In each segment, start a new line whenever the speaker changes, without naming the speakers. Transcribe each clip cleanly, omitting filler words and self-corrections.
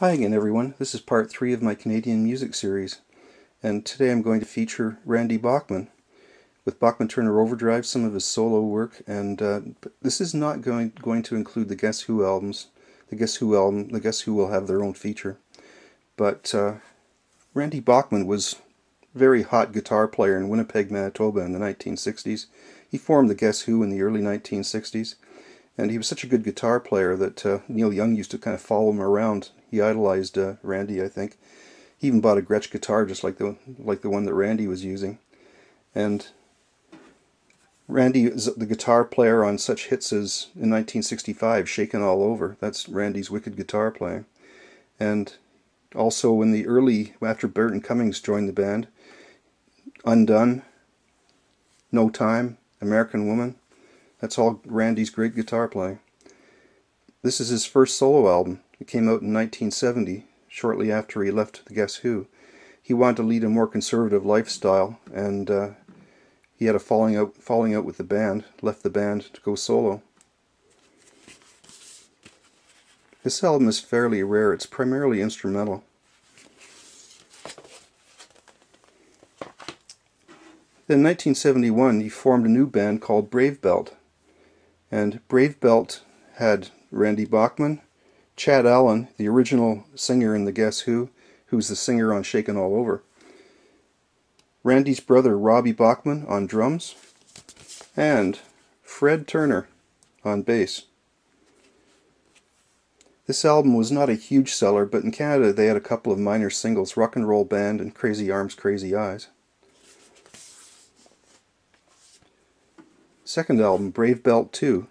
Hi again everyone, this is part 3 of my Canadian music series, and today I'm going to feature Randy Bachman with Bachman Turner Overdrive, some of his solo work, and but this is not going to include the Guess Who albums. The Guess Who will have their own feature. But Randy Bachman was a very hot guitar player in Winnipeg, Manitoba in the 1960s. He formed the Guess Who in the early 1960s. And he was such a good guitar player that Neil Young used to kind of follow him around. He idolized Randy, I think. He even bought a Gretsch guitar just like the one that Randy was using. And Randy is the guitar player on such hits as in 1965, Shakin' All Over. That's Randy's wicked guitar playing. And also in the early, after Burton Cummings joined the band, Undone, No Time, American Woman. That's all Randy's great guitar playing. This is his first solo album. It came out in 1970, shortly after he left the Guess Who. He wanted to lead a more conservative lifestyle, and he had a falling out with the band, left the band to go solo. This album is fairly rare. It's primarily instrumental. Then in 1971, he formed a new band called Brave Belt. And Brave Belt had Randy Bachman, Chad Allen, the original singer in the Guess Who, who's the singer on Shakin' All Over, Randy's brother Robbie Bachman on drums, and Fred Turner on bass. This album was not a huge seller, but in Canada they had a couple of minor singles, Rock and Roll Band and Crazy Arms, Crazy Eyes. Second album, Brave Belt 2.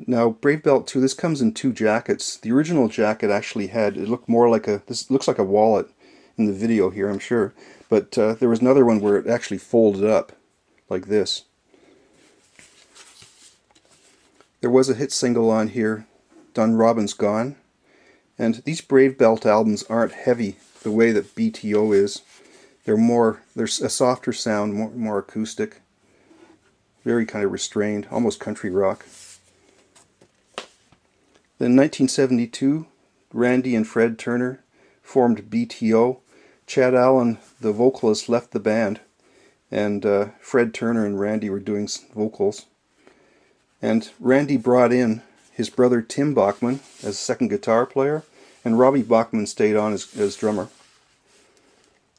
Now, Brave Belt 2, this comes in two jackets. The original jacket actually had, it looked more like this looks like a wallet in the video here, I'm sure. But there was another one where it actually folded up, like this. There was a hit single on here, Dun Robin's Gone. And these Brave Belt albums aren't heavy the way that BTO is. There's a softer sound, more acoustic. Very kind of restrained, almost country rock. Then in 1972, Randy and Fred Turner formed BTO. Chad Allen, the vocalist, left the band, and Fred Turner and Randy were doing vocals. And Randy brought in his brother Tim Bachman as second guitar player, and Robbie Bachman stayed on as drummer.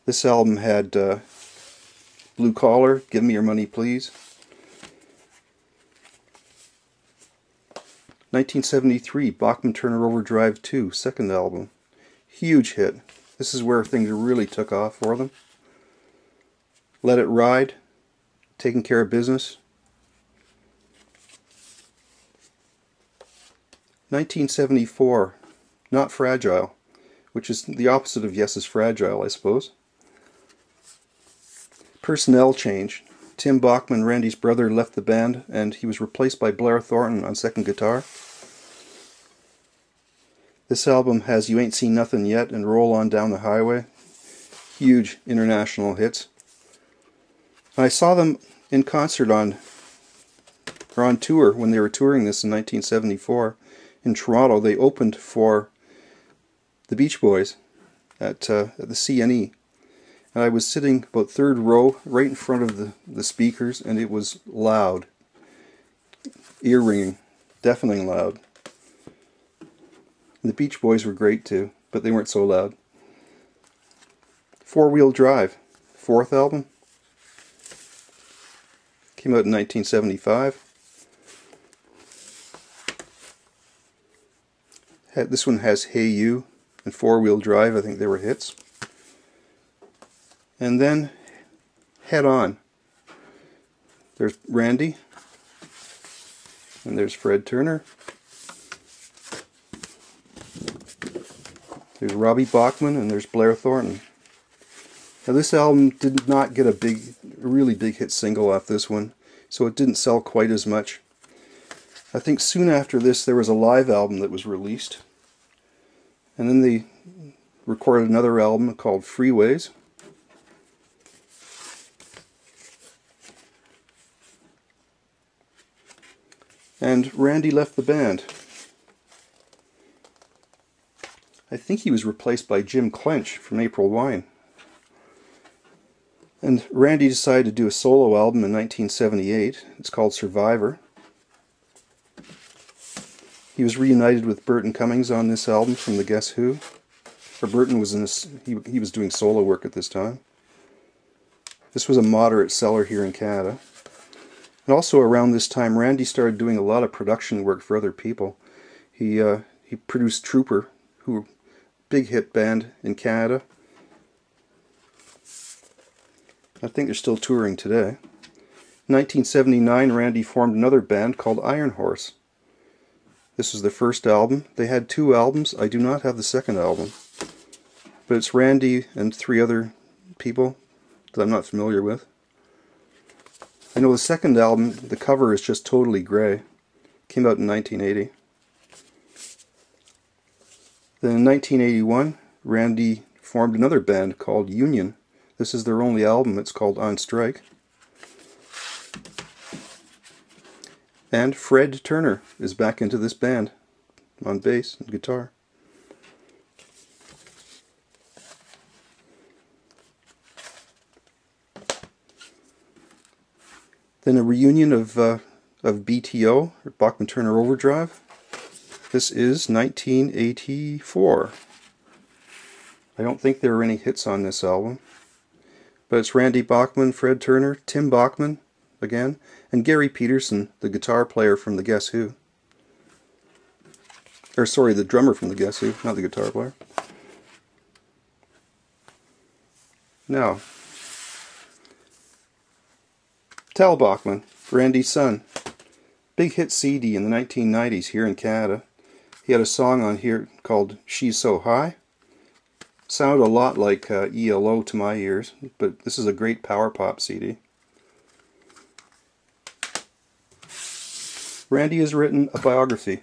This album had Blue Collar, Give Me Your Money Please. 1973, Bachman Turner Overdrive 2, second album. Huge hit. This is where things really took off for them. Let It Ride, Taking Care of Business. 1974, Not Fragile, which is the opposite of Yes is Fragile, I suppose. Personnel change. Tim Bachman, Randy's brother, left the band, and he was replaced by Blair Thornton on second guitar. This album has You Ain't Seen Nothing Yet and Roll On Down the Highway. Huge international hits. I saw them in concert on tour when they were touring this in 1974 in Toronto. They opened for the Beach Boys at the CNE. And I was sitting about third row, right in front of the speakers, and it was loud. Ear-ringing. Deafening loud. And the Beach Boys were great too, but they weren't so loud. Four Wheel Drive, fourth album. Came out in 1975. This one has Hey You and Four Wheel Drive, I think they were hits. And then Head On. There's Randy, and there's Fred Turner. There's Robbie Bachman, and there's Blair Thornton. Now this album did not get a really big hit single off this one, so it didn't sell quite as much. I think soon after this there was a live album that was released, and then they recorded another album called Freeways. And Randy left the band. I think he was replaced by Jim Clench from April Wine. And Randy decided to do a solo album in 1978. It's called Survivor. He was reunited with Burton Cummings on this album from the Guess Who. Or Burton was in this, he was doing solo work at this time. This was a moderate seller here in Canada. And also around this time, Randy started doing a lot of production work for other people. He produced Trooper, who were a big hit band in Canada. I think they're still touring today. In 1979, Randy formed another band called Iron Horse. This was the first album. They had 2 albums. I do not have the second album. But it's Randy and 3 other people that I'm not familiar with. I know the second album, the cover is just totally grey. Came out in 1980. Then in 1981, Randy formed another band called Union. This is their only album. It's called On Strike. And Fred Turner is back into this band on bass and guitar. Then a reunion of BTO, or Bachman Turner Overdrive. This is 1984. I don't think there were any hits on this album. But it's Randy Bachman, Fred Turner, Tim Bachman, again, and Gary Peterson, the guitar player from the Guess Who. Or sorry, the drummer from the Guess Who, not the guitar player. Now, Tal Bachman, Randy's son. Big hit CD in the 1990s here in Canada. He had a song on here called She's So High. Sounded a lot like ELO to my ears, but this is a great power pop CD. Randy has written a biography.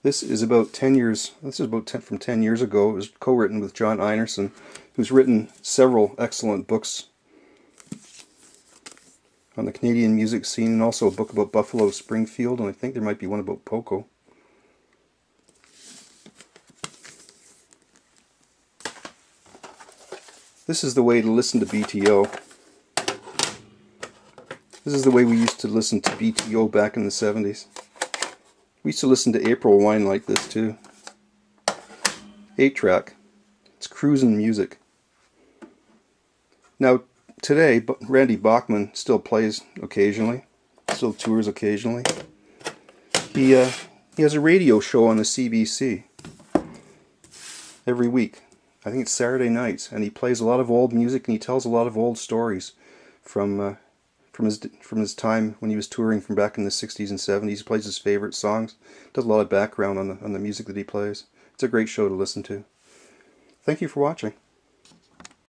This is about 10 years. This is about from 10 years ago. It was co-written with John Einerson, who's written several excellent books on the Canadian music scene, and also a book about Buffalo Springfield, and I think there might be one about Poco. This is the way to listen to BTO. This is the way we used to listen to BTO back in the 70s. We used to listen to April Wine like this too. 8-track. It's cruising music. Now today, Randy Bachman still plays occasionally, still tours occasionally. He has a radio show on the CBC every week. I think it's Saturday nights, and he plays a lot of old music, and he tells a lot of old stories from his time when he was touring from back in the 60s and 70s. He plays his favorite songs, does a lot of background on the music that he plays. It's a great show to listen to. Thank you for watching.